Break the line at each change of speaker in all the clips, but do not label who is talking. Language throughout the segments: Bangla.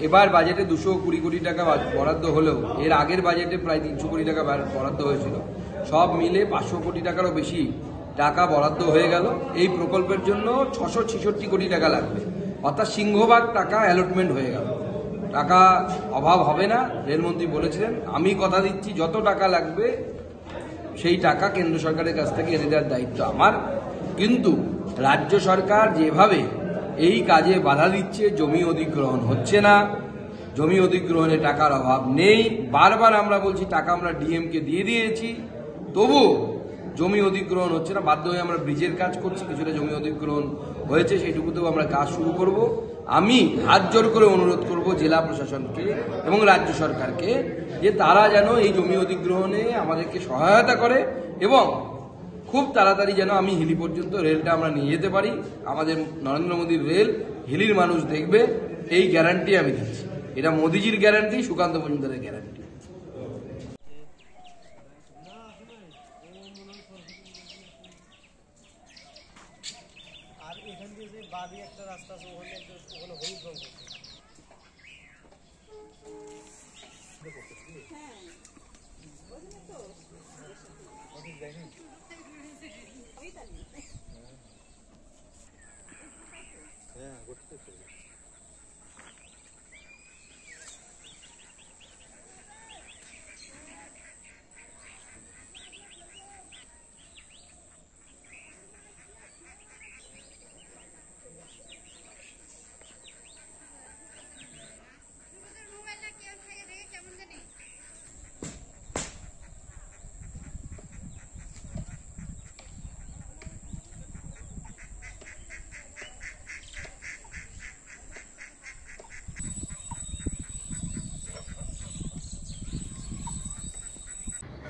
এবার বাজেটে 220 কোটি টাকা বরাদ্দ হলেও এর আগের বাজেটে প্রায় 300 কোটি টাকা বরাদ্দ হয়েছিল। সব মিলে 500 কোটি টাকারও বেশি টাকা বরাদ্দ হয়ে গেল। এই প্রকল্পের জন্য 666 কোটি টাকা লাগবে, অর্থাৎ সিংহভাগ টাকা অ্যালটমেন্ট হয়ে গেল। টাকা অভাব হবে না, রেলমন্ত্রী বলেছিলেন। আমি কথা দিচ্ছি যত টাকা লাগবে সেই টাকা কেন্দ্র সরকারের কাছ থেকে এনে দেওয়ার দায়িত্ব আমার। কিন্তু রাজ্য সরকার যেভাবে এই কাজে বাধা দিচ্ছে, জমি অধিগ্রহণ হচ্ছে না, জমি অধিগ্রহণে টাকার অভাব নেই। বারবার আমরা বলছি টাকা আমরা ডিএমকে দিয়ে দিয়েছি, তবুও জমি অধিগ্রহণ হচ্ছে না। বাধ্য হয়ে আমরা ব্রিজের কাজ করছি, কিছুটা জমি অধিগ্রহণ হয়েছে, সেইটুকুতেও আমরা কাজ শুরু করব। আমি হাত জোর করে অনুরোধ করব জেলা প্রশাসনকে এবং রাজ্য সরকারকে যে তারা যেন এই জমি অধিগ্রহণে আমাদেরকে সহায়তা করে এবং খুব তাড়াতাড়ি যেন আমি হিলি পর্যন্ত রেলটা আমরা নিয়ে যেতে পারি। আমাদের নরেন্দ্র মোদীর রেল হিলির মানুষ দেখবে, এই গ্যারান্টি আমি দিচ্ছি। এটা মোদিজির গ্যারান্টি, সুকান্ত মজুমদারের গ্যারান্টি।
আর এখান দিয়ে যে বাড়ি একটা রাস্তা আছে, ওখানে হলুদ রঙ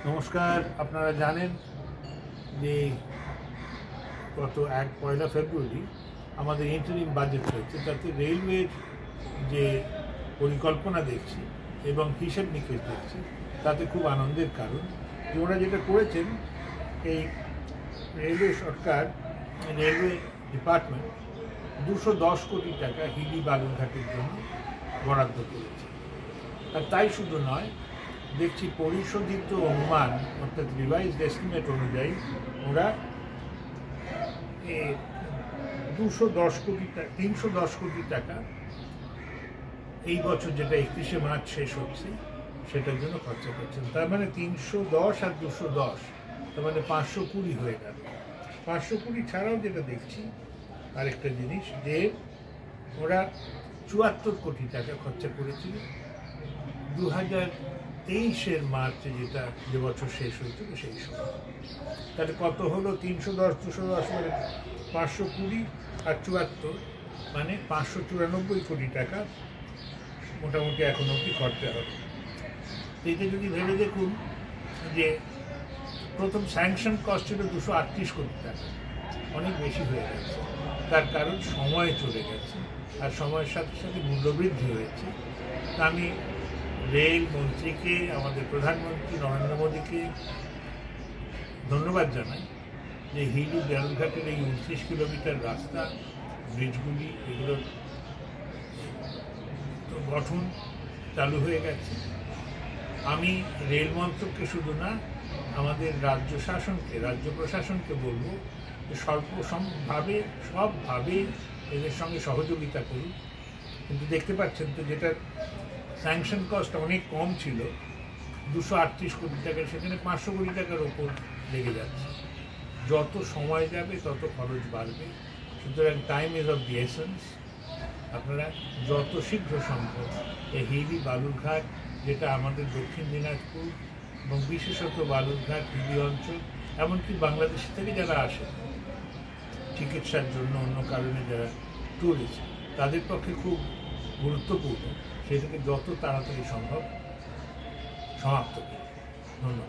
নমস্কার। আপনারা জানেন যে গত 1 ফেব্রুয়ারি আমাদের ইন্টারিম বাজেট হয়েছে, তাতে রেলওয়ের যে পরিকল্পনা দেখছি এবং হিসেব নিকেশ দেখছি তাতে খুব আনন্দের কারণ যে ওরা যেটা করেছেন, এই রেলওয়ে সরকার, রেলওয়ে ডিপার্টমেন্ট 210 কোটি টাকা হিলি বালুরঘাটের জন্য বরাদ্দ করেছে। আর তাই শুধু নয়, দেখছি পরিশোধিত অনুমান অর্থাৎ রিভাইজড এস্টিমেট অনুযায়ী ওরা 310 কোটি টাকা এই বছর, যেটা 31শে মার্চ শেষ হচ্ছে, সেটার জন্য খরচা করছেন। তার মানে 310 আর 210, তার মানে 520 হয়ে গেল। 520 ছাড়াও যেটা দেখছি আরেকটা জিনিস, যে ওরা 74 কোটি টাকা খরচা করেছিল 2023 মার্চে, যে বছর শেষ হয়েছিল সেই সময়। তাহলে কত হলো? 310 210 মানে 520 আর 74 মানে 594 কোটি টাকা মোটামুটি এখন অবধি খরচা হবে। এইটা যদি ভেবে দেখুন যে প্রথম স্যাংশন কস্ট ছিল 238 কোটি টাকা, অনেক বেশি হয়ে গেছে। তার কারণ সময় চলে গেছে আর সময়ের সাথে সাথে মূল্যবৃদ্ধি হয়েছে। আমি রেল মন্ত্রীকে, আমাদের প্রধানমন্ত্রী নরেন্দ্র মোদীকে ধন্যবাদ জানাই যে হিলি বালুরঘাটের এই 29 কিলোমিটার রাস্তা, ব্রিজগুলি, এগুলোর গঠন চালু হয়ে গেছে। আমি রেল মন্ত্রককে শুধু না, আমাদের রাজ্য শাসনকে, রাজ্য প্রশাসনকে বলবো যে সবভাবে এদের সঙ্গে সহযোগিতা করুন। কিন্তু দেখতে পাচ্ছেন তো, যেটা স্যাংশন কস্ট অনেক কম ছিল 238 কোটি টাকা, সেখানে 500 কোটি টাকার ওপর লেগে যাচ্ছে। যত সময় যাবে তত খরচ বাড়বে। সুতরাং time is of the essence. আপনারা যত শীঘ্র সম্ভব এই হিলি বালুরঘাট, যেটা আমাদের দক্ষিণ দিনাজপুর এবং বিশেষত বালুরঘাট হিলি অঞ্চল, এমনকি বাংলাদেশ থেকে যারা আসে চিকিৎসার জন্য, অন্য কারণে যারা ট্যুরিস্ট, তাদের পক্ষে খুব গুরুত্বপূর্ণ, সেটাকে যত তাড়াতাড়ি সম্ভব সমাপ্ত করি। ধন্যবাদ।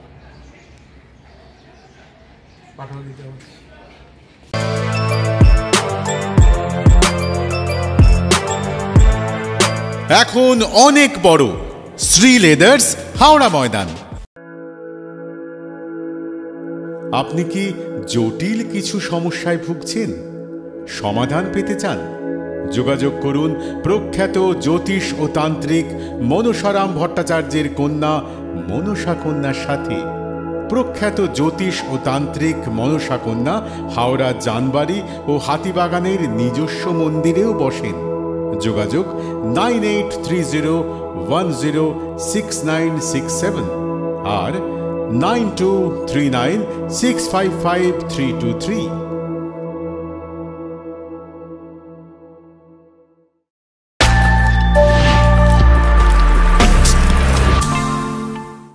পাঠানো দিতে হবে।
এখন অনেক বড় শ্রী লেদার্স, হাওড়া ময়দান। আপনি কি জটিল কিছু সমস্যায় ভুগছেন, সমাধান পেতে চান? যোগাযোগ করুন প্রখ্যাত জ্যোতিষ ও তান্ত্রিক মনসারাম ভট্টাচার্যের কন্যা মনসা কন্যার সাথে। প্রখ্যাত জ্যোতিষ ও তান্ত্রিক মনসা কন্যা হাওড়া জানবাড়ি ও হাতিবাগানের নিজস্ব মন্দিরেও বসেন। যোগাযোগ 9830106967 আর 9239655323।